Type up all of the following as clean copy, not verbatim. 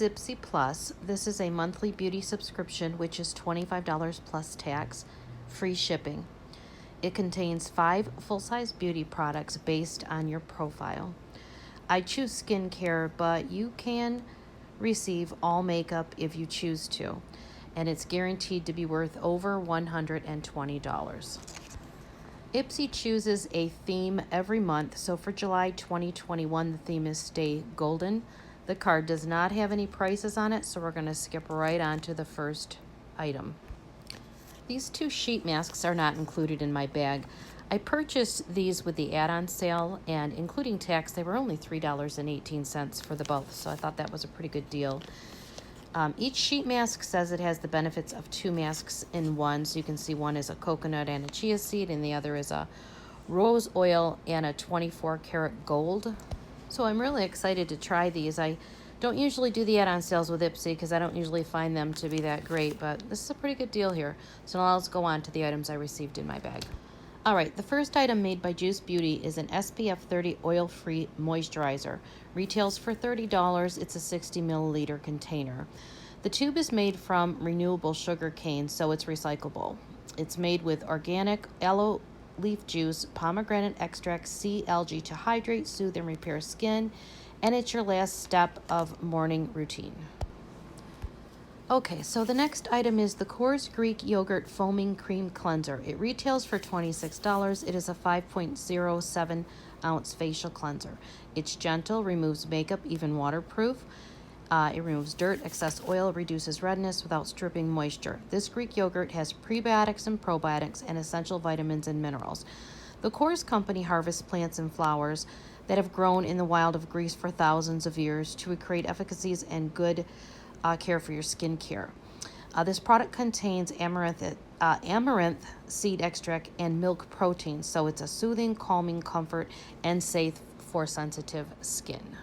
is Ipsy Plus. This is a monthly beauty subscription, which is $25 plus tax, free shipping. It contains 5 full-size beauty products based on your profile. I choose skincare, but you can receive all makeup if you choose to, and it's guaranteed to be worth over $120. Ipsy chooses a theme every month, so for July 2021, the theme is Stay Golden. The card does not have any prices on it, so we're going to skip right on to the first item. These 2 sheet masks are not included in my bag. I purchased these with the add-on sale, and including tax, they were only $3.18 for the both, so I thought that was a pretty good deal. Each sheet mask says it has the benefits of 2 masks in one, so you can see one is a coconut and a chia seed, and the other is a rose oil and a 24 karat gold. So I'm really excited to try these. I don't usually do the add-on sales with Ipsy because I don't usually find them to be that great, but this is a pretty good deal here. So now let's go on to the items I received in my bag. All right, the first item made by Juice Beauty is an SPF 30 oil-free moisturizer. Retails for $30. It's a 60 milliliter container. The tube is made from renewable sugar cane, so it's recyclable. It's made with organic aloe leaf juice, pomegranate extract, sea algae to hydrate, soothe, and repair skin, and it's your last step of morning routine. Okay, so the next item is the Coors Greek Yogurt Foaming Cream Cleanser. It retails for $26. It is a 5.07 ounce facial cleanser. It's gentle, removes makeup, even waterproof. It removes dirt, excess oil, reduces redness without stripping moisture. This Greek yogurt has prebiotics and probiotics and essential vitamins and minerals. The Coors Company harvests plants and flowers that have grown in the wild of Greece for thousands of years to create efficacies and good care for your skin care. This product contains amaranth seed extract and milk protein, so it's a soothing, calming comfort and safe for sensitive skin.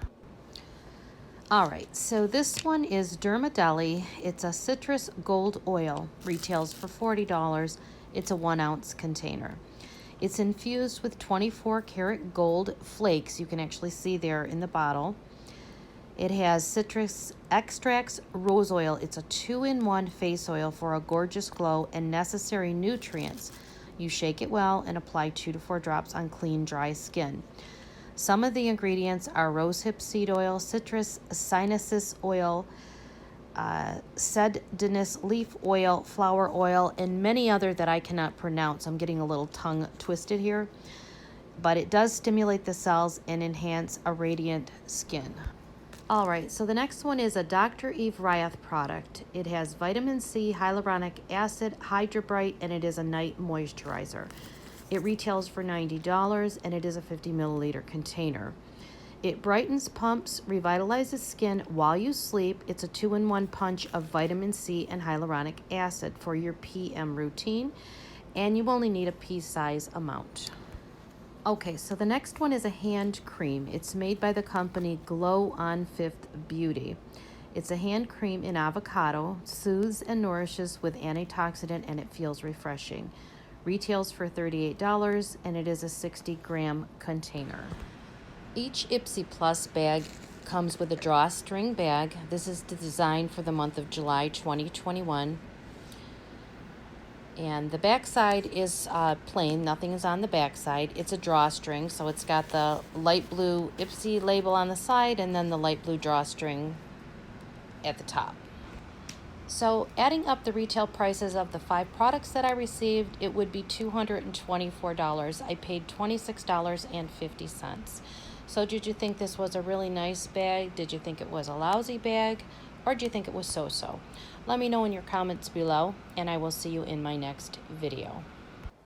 All right, so this one is Dermadeli. It's a citrus gold oil, retails for $40. It's a 1 ounce container. It's infused with 24 karat gold flakes. You can actually see there in the bottle. It has citrus extracts, rose oil. It's a 2-in-1 face oil for a gorgeous glow and necessary nutrients. You shake it well and apply 2 to 4 drops on clean, dry skin. Some of the ingredients are rosehip seed oil, citrus sinensis oil, sedinus leaf oil, flower oil, and many other that I cannot pronounce. I'm getting a little tongue twisted here. But it does stimulate the cells and enhance a radiant skin. All right, so the next one is a Dr. Eve Ryath product. It has vitamin C, hyaluronic acid, Hydrobrite, and it is a night moisturizer. It retails for $90, and it is a 50 milliliter container. It brightens, pumps, revitalizes skin while you sleep. It's a 2-in-1 punch of vitamin C and hyaluronic acid for your PM routine, and you only need a pea-size amount. Okay, so the next one is a hand cream. It's made by the company Glow on Fifth Beauty. It's a hand cream in avocado, soothes and nourishes with antioxidant, and it feels refreshing. Retails for $38, and it is a 60-gram container. Each Ipsy Plus bag comes with a drawstring bag. This is designed for the month of July 2021. And the back side is plain. Nothing is on the back side. It's a drawstring, so it's got the light blue Ipsy label on the side and then the light blue drawstring at the top. So adding up the retail prices of the 5 products that I received, it would be $224. I paid $26.50. So did you think this was a really nice bag? Did you think it was a lousy bag? Or do you think it was so-so? Let me know in your comments below, and I will see you in my next video.